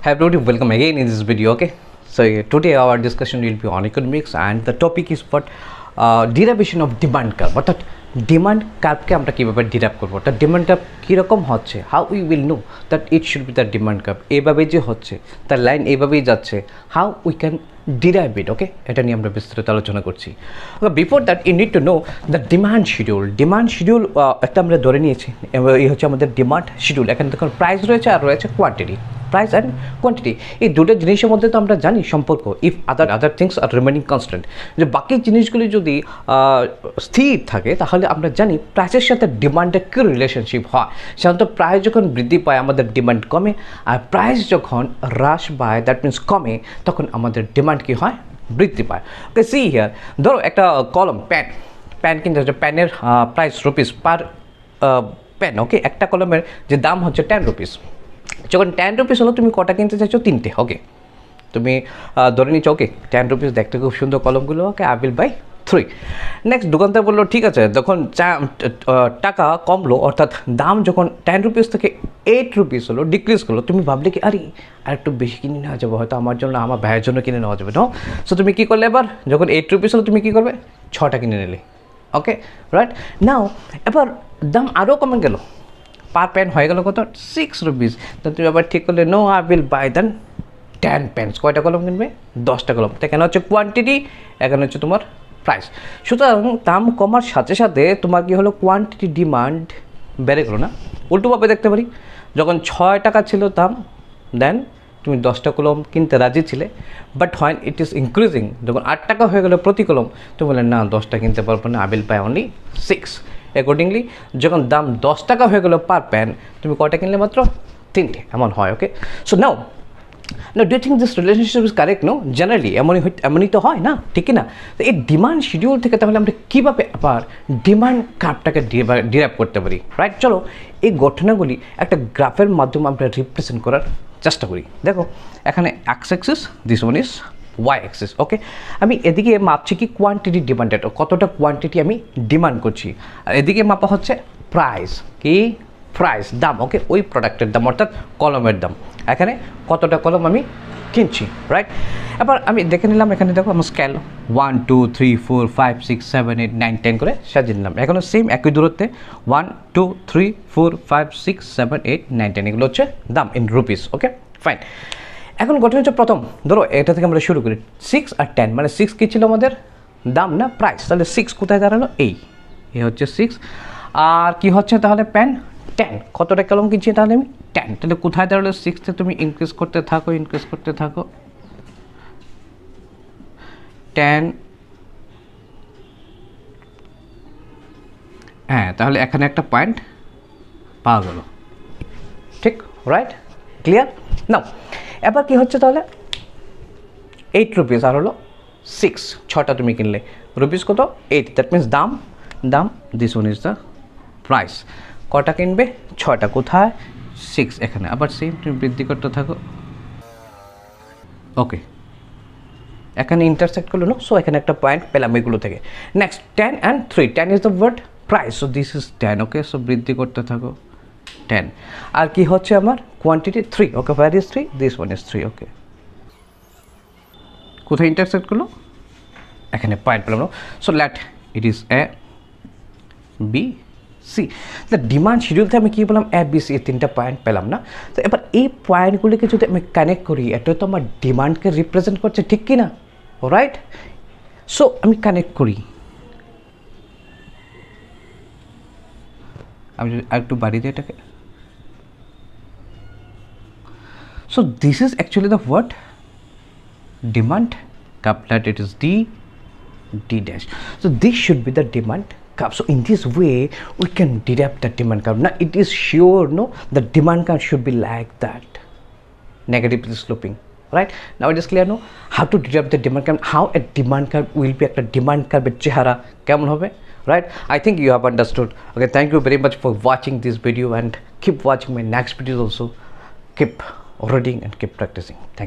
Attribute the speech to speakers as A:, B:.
A: Hi everybody, welcome again in this video. Okay, so today our discussion will be on economics and the topic is what derivation of demand curve. অর্থাৎ demand কার্ভকে আমরা কীভাবে derive করবো, অর্থাৎ demand curve কীরকম হচ্ছে, how we will know that it should be the demand curve, এইভাবে যে হচ্ছে তার লাইন এইভাবেই যাচ্ছে, how we can derive it. Okay, এটা নিয়ে আমরা বিস্তারিত আলোচনা করছি। Okay, before that you need to know the demand schedule. Demand schedule একটা আমরা ধরে নিয়েছি, এই হচ্ছে আমাদের ডিমান্ড শিডিউল। এখানে দেখুন প্রাইস রয়েছে আর রয়েছে কোয়ান্টিটি, প্রাইস অ্যান্ড কোয়ান্টিটি। এই দুটো জিনিসের মধ্যে তো আমরা জানি সম্পর্ক, if other things are remaining constant, যে বাকি জিনিসগুলি যদি স্থির থাকে তাহলে আমরা জানি প্রাইসের সাথে ডিমান্ডের কী রিলেশনশিপ হয়। সাধারণত প্রাইস যখন বৃদ্ধি পায় আমাদের ডিমান্ড কমে, আর প্রাইস যখন হ্রাস পায় দ্যাট মিনস কমে, তখন আমাদের ডিমান্ড কী হয়, বৃদ্ধি পায়। ওকে, সি হিয়ার, ধরো একটা কলম প্যান কিনতে হচ্ছে, প্যানের প্রাইস রুপিস পার পেন। ওকে, একটা কলমের যে দাম হচ্ছে 10 রুপিস। যখন 10 রুপিস হলো, তুমি কটা কিনতে চাইছো? 3টে। ওকে, তুমি ধরে নিচ্ছ ওকে 10 রুপিস, দেখতে খুব সুন্দর কলমগুলো, okay I will buy 3। Next দোকানদার বললো ঠিক আছে, যখন টাকা কমলো, অর্থাৎ দাম যখন 10 রুপিস থেকে 8 রুপিস হলো, ডিক্রিজ করলো, তুমি ভাবলে কি আরে আর একটু বেশি কিনে নেওয়া যাবে, হয়তো আমার জন্য, আমার ভাইয়ের জন্য কিনে নেওয়া যাবে। নো, সো তুমি কী করলে, এবার যখন 8 রুপিস হলো তুমি কী করবে? 6টা কিনে নিলে। ওকে, রাইট নাও এবার দাম আরও কমে গেল, পার পেন হয়ে গেল কত? 6 রুপিস। তো তুমি আবার ঠিক করলে no, I will buy then 10 pence. কয়টা কলম কিনবে? 10টা কলম। তো এখানে হচ্ছে কোয়ান্টিটি, এখানে হচ্ছে তোমার প্রাইস। সুতরাং দাম কমার সাথে সাথে তোমার কি হলো, কোয়ান্টিটি ডিমান্ড বেড়ে গেলো না? উল্টোভাবে দেখতে পারি, যখন 6 টাকা ছিল দাম, দেন তুমি 10টা কলম কিনতে রাজি ছিলে, but when it is increasing, যখন 8 টাকা হয়ে গেলো প্রতি কলম, তুমি বললে না 10টা কিনতে পারবো না, I will by only 6। Accordingly যখন দাম 10 টাকা হয়ে গেলো পার প্যান, তুমি কয়টা কিনলে? মাত্র 3টে। এমন হয়। Okay, so now do you think this relationship is correct? No, generally এমনই তো হয় না, ঠিক না? তো এই ডিমান্ড শিডিউল থেকে তাহলে আমরা কীভাবে আবার ডিমান্ড কার্ভটাকে ডিরাইভ করতে পারি, রাইট? চলো এই ঘটনাগুলি একটা গ্রাফের মাধ্যমে আমরা রিপ্রেজেন্ট করার চেষ্টা করি। দেখো এখানে X axis, this one is Y axis. Okay, আমি এদিকে মাপছি কি কোয়ান্টিটি ডিমান্ডেড, কতটা কোয়ান্টিটি আমি ডিমান্ড করছি, আর এদিকে মাপা হচ্ছে প্রাইস, কি প্রাইস, দাম। ওকে, ওই প্রোডাক্টের দাম, অর্থাৎ কলমের দাম, এখানে কতটা কলম আমি কিনছি, রাইট? এবার আমি দেখে নিলাম, এখানে দেখো আমার স্কেল 1 2 3 4 5 6 7 8 9 10 করে সাজিয়ে নিলাম। এখনও সেম একই দূরত্বে 1 2 3 4 5 6 7 8 9 10, এগুলো হচ্ছে দাম ইন রুপিস। Okay, fine. এখন ঘটনা হচ্ছে প্রথম, ধরো এটা থেকে আমরা শুরু করি, 6 আর 10, মানে 6 কী ছিল আমাদের? দাম না, প্রাইস। তাহলে 6 কোথায় দাঁড়ালো? এই হচ্ছে 6, আর কি হচ্ছে তাহলে? প্যান 10। কতটা কলম কিনছি তাহলে আমি? 10। তাহলে কোথায় দাঁড়ালো? 6তে তুমি ইনক্রিজ করতে থাকো, 10। হ্যাঁ, তাহলে এখানে একটা পয়েন্ট পাওয়া গেল, ঠিক, রাইট, ক্লিয়ার? নাও এবার কি হচ্ছে তাহলে? 8 রুপিস আর হলো 6, 6টা তুমি কিনলে, রুপিস কত? 8, দ্যাট মিনস দাম, this one is the price. কটা কিনবে? 6টা। কোথায়? 6, এখানে। আবার সেম তুমি বৃদ্ধি করতে থাকো। ওকে, এখানে ইন্টারসেক্ট করলো, নো, সো এখানে একটা পয়েন্ট পেলাম এগুলো থেকে। Next 10 and 3, 10 is the word price, so this is 10। Okay, so বৃদ্ধি করতে থাকো 10। আর কি হচ্ছে আমার? Quantity 3। Okay, where is 3? This one is 3। Okay, কোথায় ইন্টারসেক্ট করলো? এখানে পয়েন্ট পেলাম, no, so let it is A B C. The demand শিডিউলতে আমি কী বললাম? এ বি সি, 3টা পয়েন্ট পেলাম না? তো এবার এই পয়েন্টগুলিকে যদি আমি কানেক্ট করি, এটা তো আমার ডিমান্ডকে রিপ্রেজেন্ট করছে, ঠিক কি না? রাইট, সো আমি কানেক্ট করি, আমি যদি একটু বাড়িয়ে দিই এটাকে, so this is actually the word demand curve, that it is d dash. So this should be the demand curve. So in this way we can derive the demand curve. Now it is sure, no, the demand curve should be like that, negatively sloping, right? Now it is clear, no, how to derive the demand curve, how a demand curve will be, একটা demand curve এর চেহারা কেমন হবে, right? I think you have understood. Okay, thank you very much for watching this video and keep watching my next videos also. Keep reading and keep practicing. Thank you.